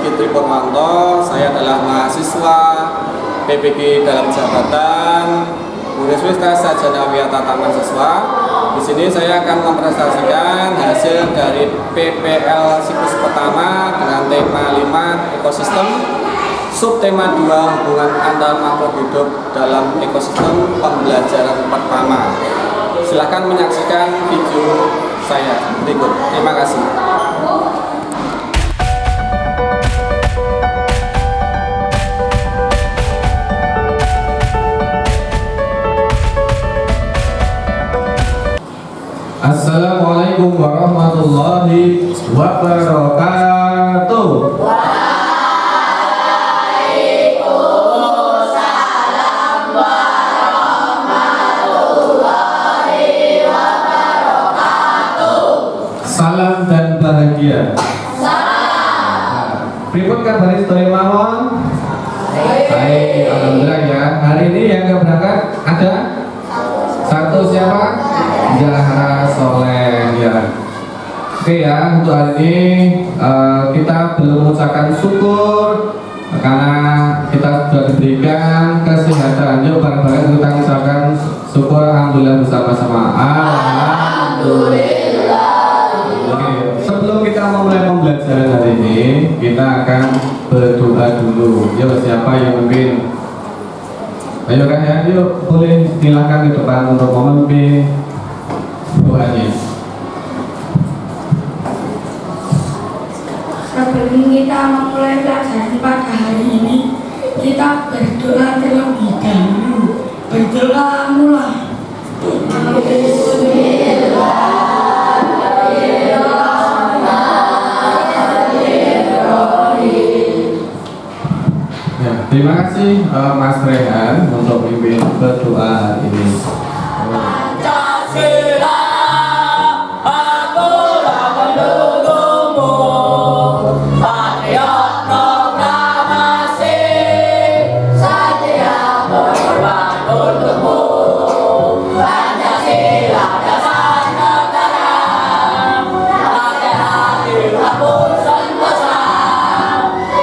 Sigit Tripomanto. Saya adalah mahasiswa PPG dalam jabatan Universitas Sarjana Wiyata Taman Siswa. Di sini saya akan mempresentasikan hasil dari PPL siklus pertama dengan tema 5 ekosistem, subtema 2 hubungan antar makhluk hidup dalam ekosistem pembelajaran pertama. Silahkan menyaksikan video saya berikut. Terima kasih. Assalamualaikum warahmatullahi wabarakatuh. Waalaikumsalam warahmatullahi wabarakatuh. Salam dan bahagia. Salam. Pripun kabar sedaya mawon? Baik, alhamdulillah ya. Hari ini yang berangkat ada satu siapa? Zahra Soleh ya. Oke ya, untuk hari ini kita belum mengucapkan syukur karena kita sudah diberikan kesehatan. Yuk bareng-bareng kita mengucapkan syukur alhamdulillah bersama-sama. Alhamdulillah. Oke, sebelum kita memulai pembelajaran hari ini, kita akan berdoa dulu. Yuk, siapa yang memimpin? Ayo kan ya, yuk boleh silakan ke depan untuk memimpin doanya. Sebelum kita memulai pelajaran pada hari ini, kita berdoa terlebih dahulu. Berdoa mulai. Ya, terima kasih Mas Rehan untuk pimpin berdoa hari ini. Pancasila, akulah pendukungmu. Patriot proklamasi, setia berkorban untukmu. Pancasila dasar negara, rakyat hatilah pun sentosa.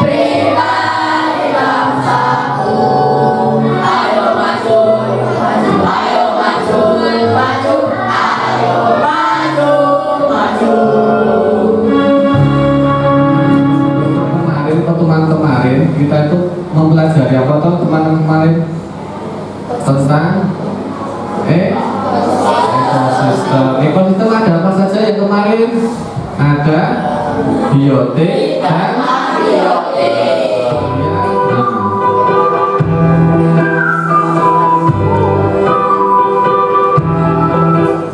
Pribadi bangsaku, ayo maju, maju, ayo maju, maju, ayo maju, maju. Pertemuan kemarin kita itu mempelajari apa toh teman kemarin tentang ekosistem. Ekosistem ada apa saja yang kemarin? Ada biotik dan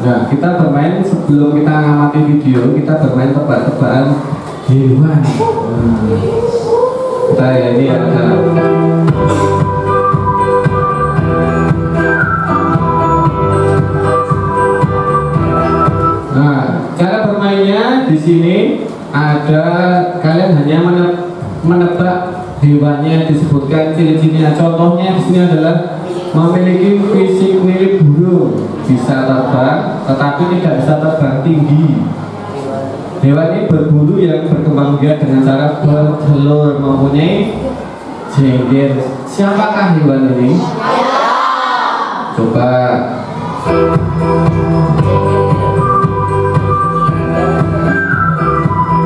Nah, kita bermain sebelum kita ngamati video, kita bermain tebak-tebakan hewan. Kita ya ini ada Nah, cara bermainnya di sini ada kalian hanya menebak hewannya, disebutkan ciri-cirinya. Contohnya di sini adalah memiliki fisik mirip burung, bisa terbang tetapi tidak bisa terbang tinggi. Hewan ini berbulu yang berkembang biak dengan cara bertelur, mempunyai jengger. Siapakah hewan ini? Coba.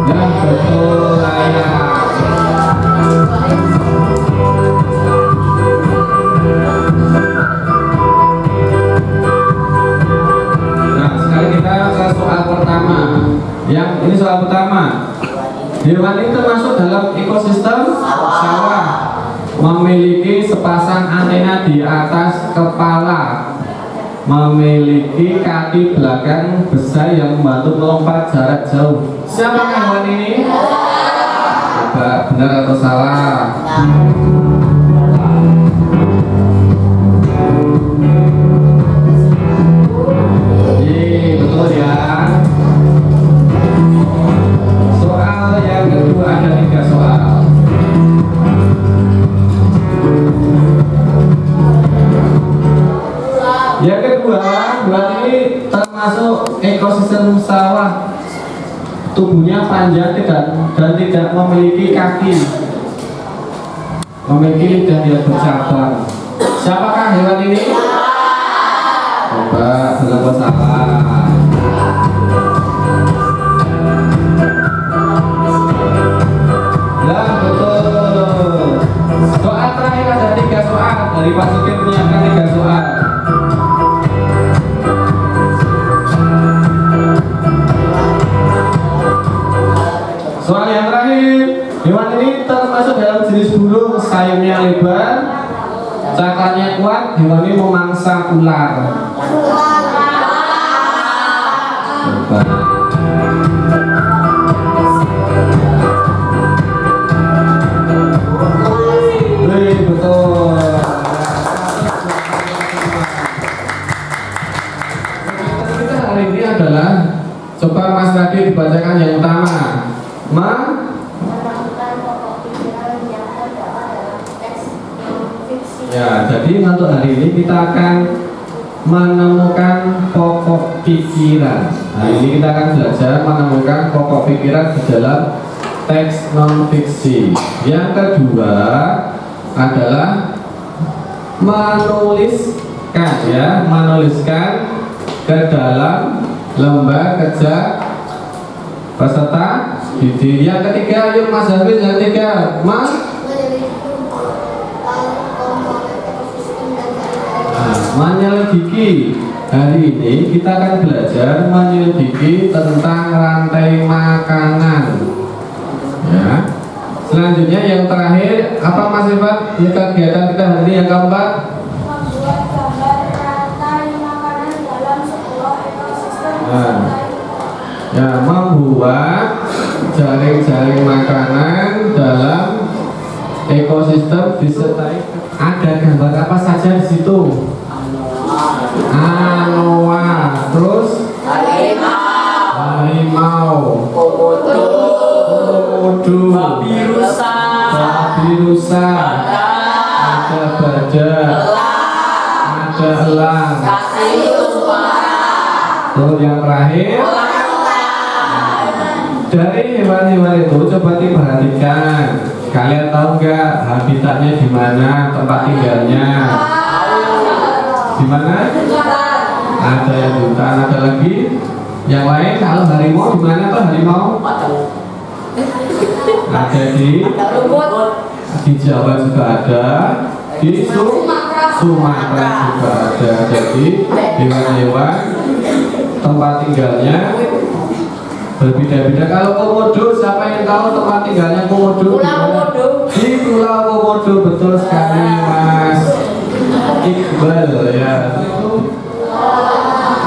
Ya, betul, ayam. Nah, sekarang kita ke soal pertama. Yang ini soal pertama. Hewan ini termasuk dalam ekosistem sawah. Memiliki sepasang antena di atas kepala. Memiliki kaki belakang besar yang membantu melompat jarak jauh. Siapakah hewan ini? Coba benar atau salah? Betul ya. Soal yang kedua, ada 3 soal. Yang kedua, buat ini termasuk ekosistem sawah. tubuhnya panjang dan tidak memiliki kaki, memiliki lidah yang bercabang. Siapakah hewan ini? Coba berapa salah? Ya betul. Soal terakhir ada 3 soal dari Pak Sugeng, menyiapkan 3 soal. Soal yang terakhir, hewan ini termasuk dalam jenis burung, sayapnya lebar, cakratnya kuat. Hewan ini memangsa ular. Coba. Betul. Kita hari ini adalah, coba Mas Radit dibacakan yang utama. Ya, jadi untuk hari ini kita akan menemukan pokok pikiran. Hari ini kita akan belajar menemukan pokok pikiran di dalam teks non-fiksi. Yang kedua adalah menuliskan, ya, menuliskan ke dalam lembar kerja peserta didik. Yang ketiga, yuk Mas Hafiz, yang ketiga, Mas. Menyelidiki. Hari ini kita akan belajar menyelidiki tentang rantai makanan. Ya. Selanjutnya yang terakhir, apa Mas Irfan? Ya, kegiatan kita hari ini yang keempat. Membuat gambar rantai makanan dalam sebuah ekosistem. Ya, membuat jaring-jaring makanan dalam ekosistem disertai. Ada gambar apa saja di situ? Anoa, terus harimau, Komodo, babi rusa, ada badak, ada elang. Terus yang terakhir, dari hewan-hewan itu coba diperhatikan. Kalian tahu nggak habitatnya di mana, tempat tinggalnya? Di mana? Ada yang hutan, ada lagi yang lain. Kalau harimau di mana tuh harimau? Ada di Jawa juga ada, di Sumatera juga ada. Jadi hewan-hewan tempat tinggalnya berbeda-beda. Kalau komodo, siapa yang tahu tempat tinggalnya komodo? Di Pulau Komodo, betul sekali Mas Iqbal, ya.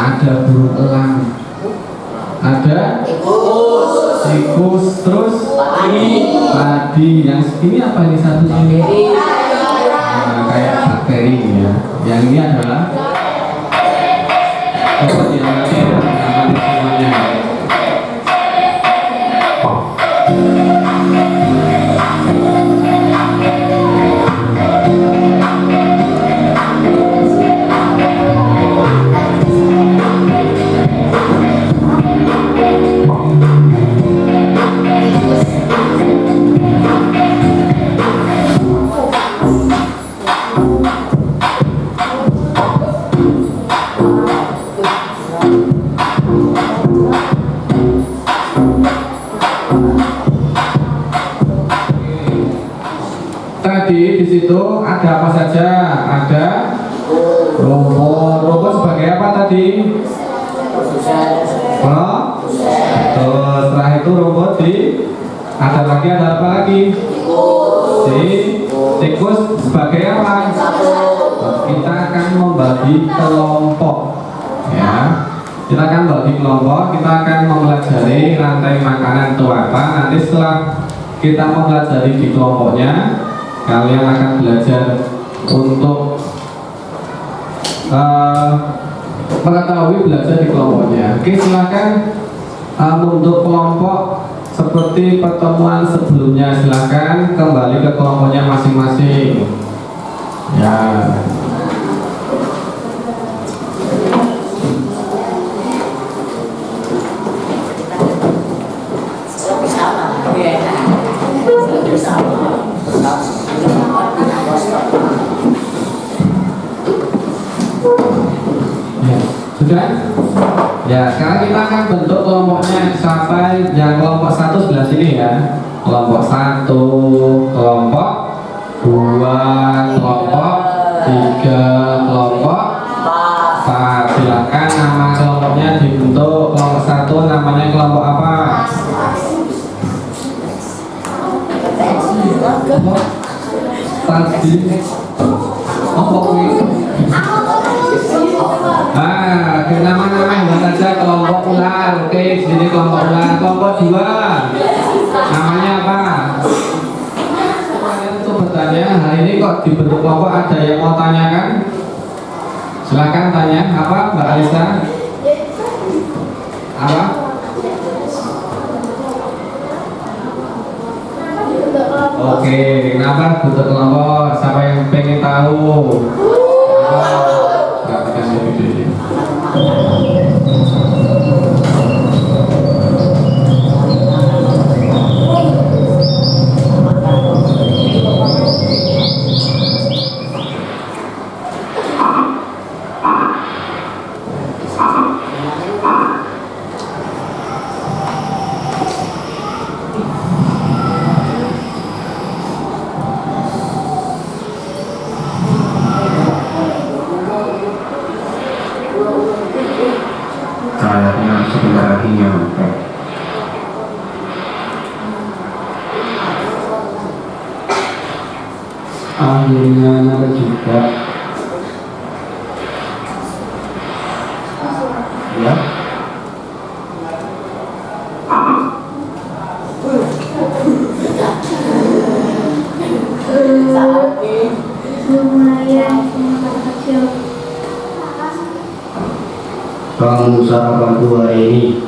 Ada burung elang, ada tikus, terus padi. Yang ini apa ini satunya? Nah, kayak bakteri, ya. Yang ini adalah semuanya. Tadi di situ ada apa saja? Ada rumput. Rumput sebagai apa tadi? Oh, terus setelah itu rumput ada lagi, ada apa lagi? Tikus sebagai apa? Kita akan membagi kelompok, ya. Kita akan bagi kelompok. Kita akan mempelajari rantai makanan itu apa. Nanti setelah kita mempelajari di kelompoknya, kalian akan belajar untuk mengetahui belajar di kelompoknya. Oke, silakan untuk kelompok seperti pertemuan sebelumnya, silakan kembali ke kelompoknya masing-masing. Ya. kelompok 1, kelompok 2, kelompok 3, kelompok 4. Silakan nama kelompoknya dibentuk. Kelompok 1 namanya kelompok apa? Tadi kelompok ini. Nah, nama-nama yang saja kelompok ular. Oke, di sini kelompok ular. Kelompok 2 namanya apa? Untuk bertanya, hari ini kok dibentuk kelompok, ada yang mau tanyakan? Silakan tanya. Apa, Mbak Alisa? Apa? Oke, kenapa bentuk kelompok? Siapa yang pengen tahu? Nggak dikasih video ini. Kayaknya sebentar nyampe. Akhirnya nyampe juga. Ya. Lumayan kecil. Kamu sarapan dua ini.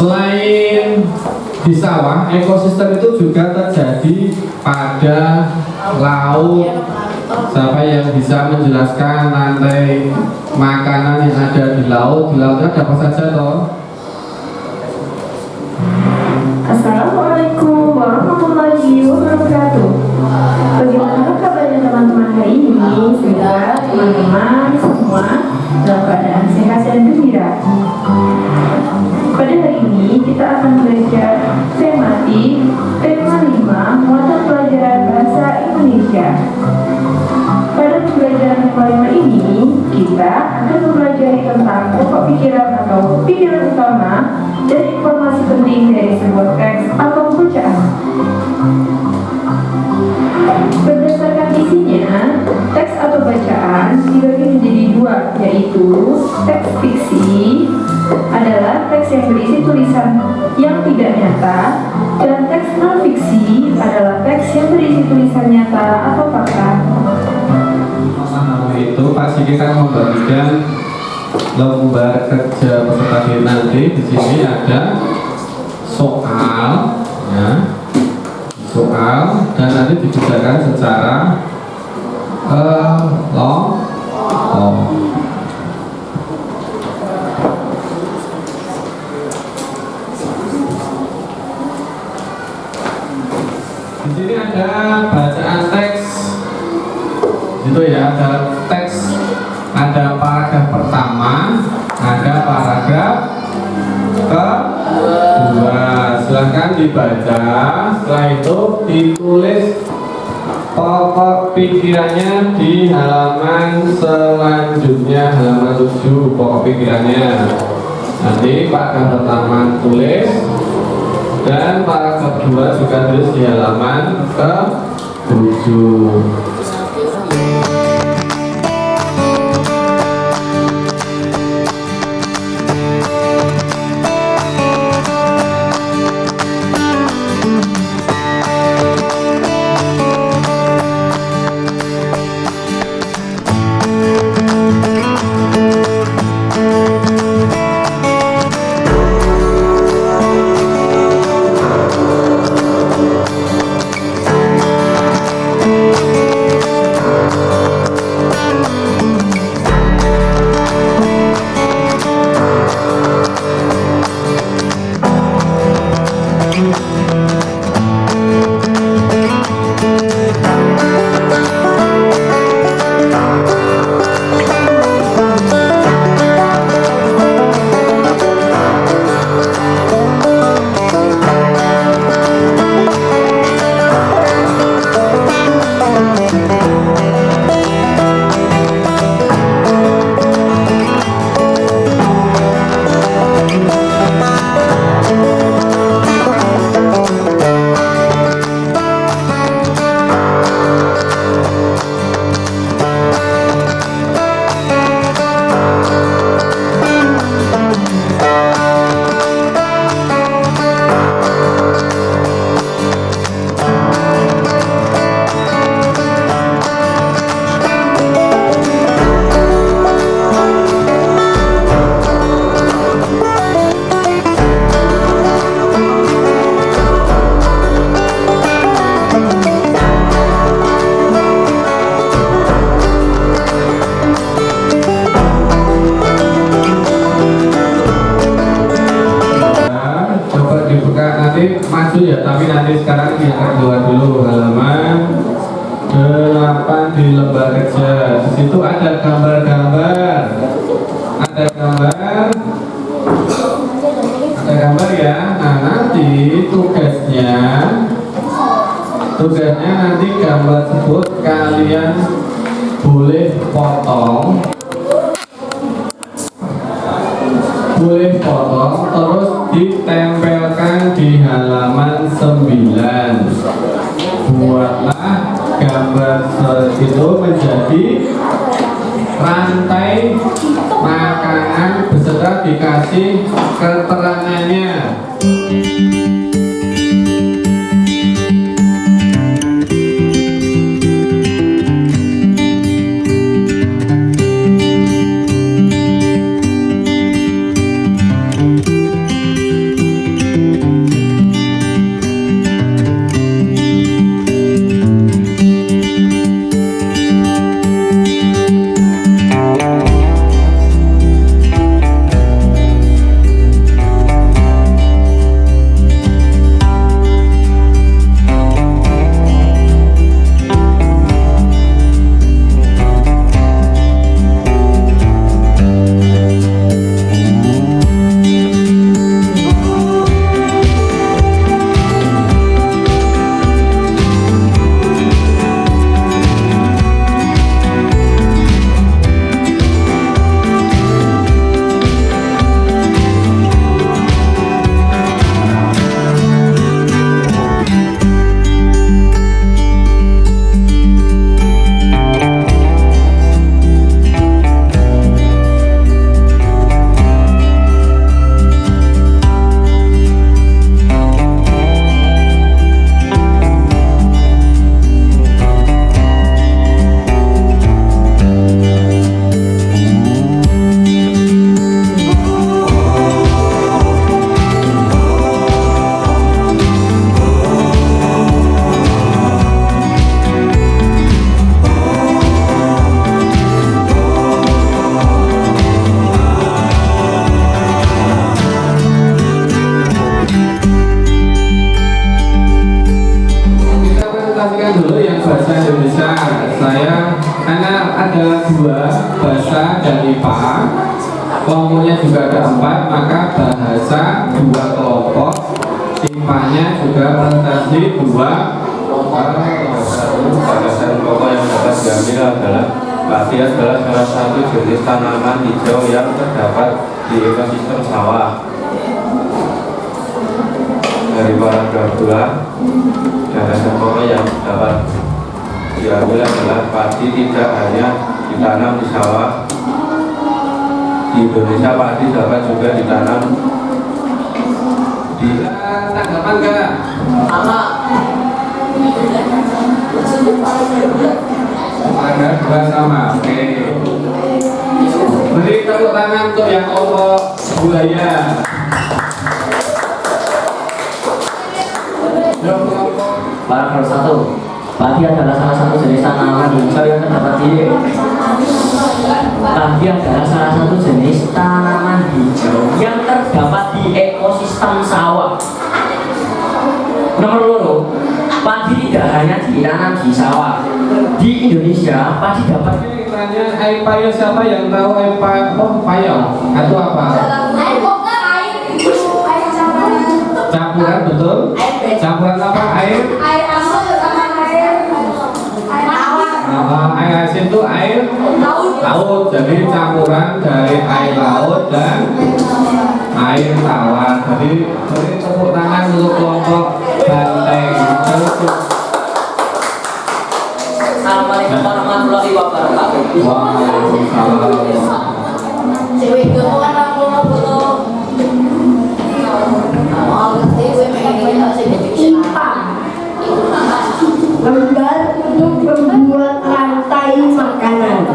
Selain di sawah, ekosistem itu juga terjadi pada laut. Siapa yang bisa menjelaskan rantai makanan yang ada di laut? Di laut ada apa saja toh? Assalamualaikum warahmatullahi wabarakatuh. Bagaimana kabarnya teman-teman hari ini? Semoga teman-teman semua dalam keadaan sehat dan gembira. Pada hari ini kita akan belajar tematik tema 5 muatan pelajaran bahasa Indonesia. Pada pembelajaran tema 5 ini kita akan mempelajari tentang pokok pikiran atau pikiran utama dan informasi penting dari sebuah teks atau bacaan. Berdasarkan isinya, teks atau bacaan dibagi menjadi dua, yaitu teks fiksi adalah teks yang berisi tulisan yang tidak nyata, dan teks non-fiksi adalah teks yang berisi tulisan nyata atau fakta. Itu pasti kita membagikan lembar kerja peserta didik nanti. Di sini ada soal, ya, soal, dan nanti dikerjakan secara kelompok. Di sini ada bacaan teks, itu ya, ada teks, ada paragraf pertama, ada paragraf kedua. Silahkan dibaca. Setelah itu ditulis pokok pikirannya di halaman selanjutnya, halaman 7, pokok pikirannya. Nanti paragraf pertama tulis, dan paragraf kedua juga tulis di halaman ke-7. gambar-gambar. Ada gambar ya. Nah, nanti tugasnya nanti gambar tersebut kalian boleh potong terus ditempelkan di halaman 9. Buatlah gambar itu menjadi rantai makanan beserta dikasih keterangannya. Dulu yang bahasa Indonesia karena ada 2 bahasa dan IPA, kelompoknya juga ada 4, maka bahasa 2 kelompok, IPA-nya juga presentasi 2 kelompok. Batasan pokok yang dapat diambil adalah padi adalah salah satu jenis tanaman hijau yang terdapat di ekosistem sawah. Dari paragraf 2, batasan pokok yang dapat diambil adalah padi tidak hanya ditanam di sawah. Di Indonesia padi dapat juga ditanam di tanggapan enggak? Paragraf 2 sama. Oke. Beri tepuk tangan untuk yang kelompok budaya. Paragraf 1. Padi adalah salah satu jenis tanaman hijau yang terdapat di ekosistem sawah. Nomor 2, padi tidak hanya ditanam di sawah. Di Indonesia, padi dapat. Tanya paya, siapa yang tahu paya? Itu apa? Campuran, betul? Campuran apa? Air asin itu air laut. Jadi campuran dari air laut dan air tawar. Jadi beri tepuk tangan untuk kelompok Banteng. Assalamualaikum warahmatullahi wabarakatuh. Waalaikumsalam. Cewek itu kan aku IPA, lembar untuk membuat rantai makanan.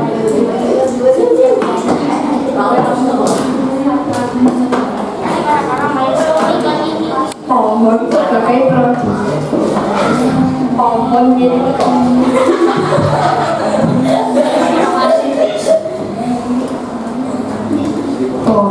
Pohon sebagai produksi. Pohon jadi pohon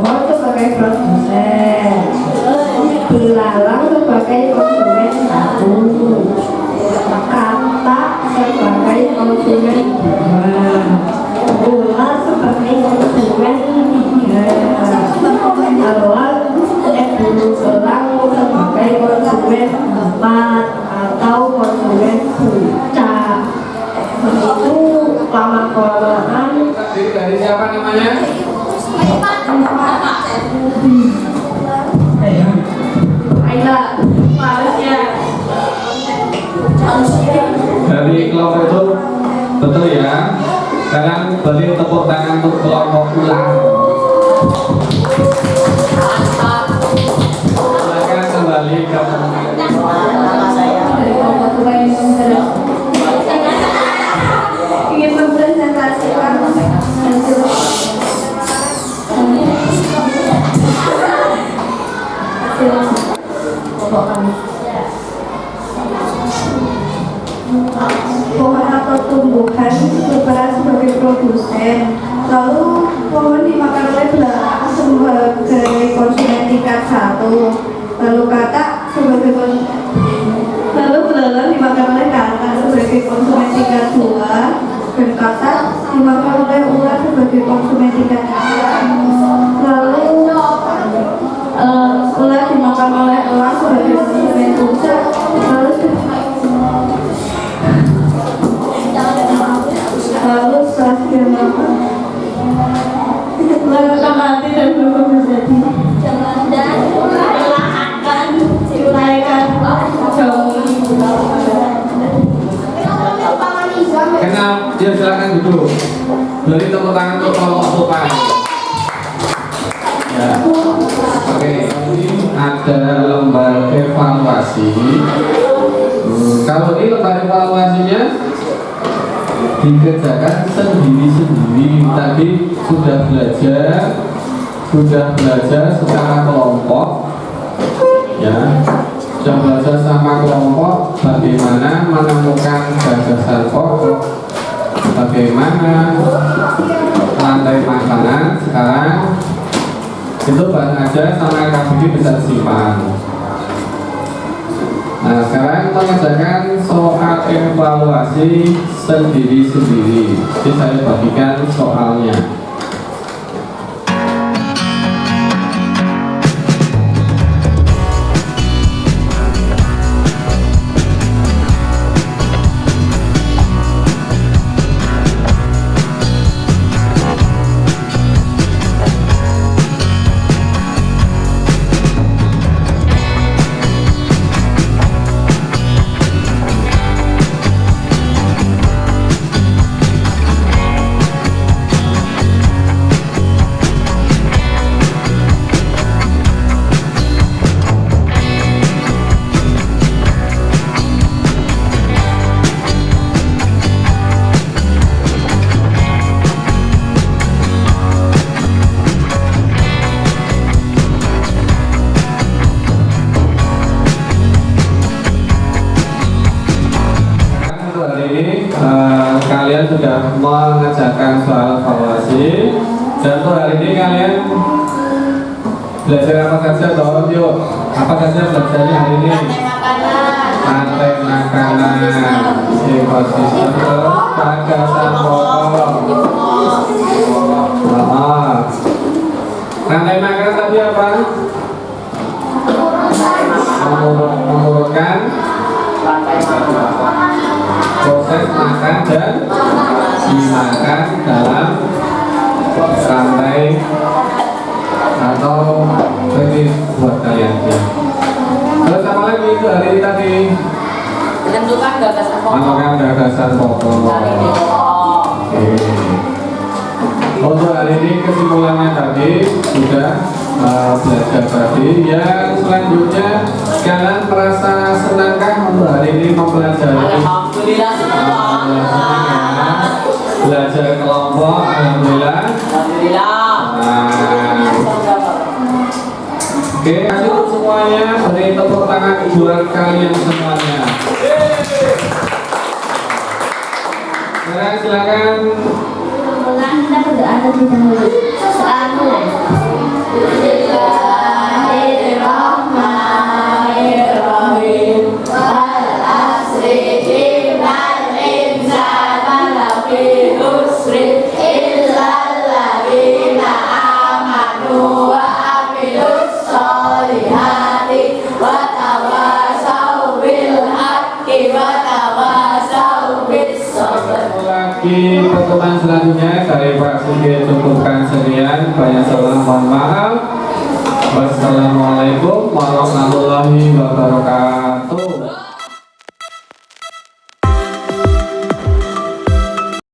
adik dari siapa namanya? Aila, males ya. Dari kelompok itu betul ya. Sekarang beri tepuk tangan untuk kelompok ulang. Silakan kembali ke ingin mempresentasikan pohon atau tumbuhan berperan sebagai produsen, lalu pohon dimakan oleh belalang sebagai konsumen tingkat 1, lalu katak sebagai konsumen, lalu belalang dimakan oleh katak sebagai konsumen tingkat 2, dan katak dimakan oleh ular sebagai konsumen tingkat 3, lalu ular dimakan oleh elang sebagai konsumen puncak, lalu setelah sekian lama mereka mati dan berubah menjadi dan akan diuraikan jauh. kenal, ya silakan duduk. Beri tepuk tangan untuk kelompok Tupan. Ya. Oke, ini ada lembar evaluasi. Kalau ini lembar evaluasinya dikerjakan sendiri-sendiri. Tadi sudah belajar secara kelompok, ya, sudah belajar sama kelompok bagaimana menemukan gagasan pokok, bagaimana rantai makanan. Sekarang itu bahas aja sama KBG bisa simpan. Nah, sekarang mengerjakan soal evaluasi sendiri-sendiri. Jadi saya bagikan soalnya. Kalian sudah mengerjakan soal evaluasi, dan untuk hari ini kalian belajar apa saja? Toh, yuk, apa saja belajarnya hari ini? Rantai makanan, ekosistem, gagasan pokok. Rantai makanan tadi apa? Mengurutkan proses makan dan dimakan dalam rantai atau ini buat kalian ya. Terus apa lagi itu hari ini tadi? Menentukan gagasan pokok. Menentukan gagasan pokok. Oke. Untuk hari ini kesimpulannya tadi sudah belajar tadi. Yang selanjutnya kalian merasa senangkah untuk hari ini mempelajari? Alhamdulillah senang. Belajar kelompok, alhamdulillah. Alhamdulillah. Oke, kasih untuk semuanya. Beri tepuk tangan buat kalian semuanya. Sekarang silakan. Kita berdoa terlebih dahulu. Bismillahirrahmanirrahim. Wal asri innal insana lafi khusr illa alladziina aamanu wa 'amilus sholihati wa tawassaw bil haqqi wa tawassaw bis sabr. Lagi pertemuan selanjutnya dari Pak Sigit cukupkan sekian. Banyak salah, mohon maaf. Wassalamualaikum warahmatullahi wabarakatuh.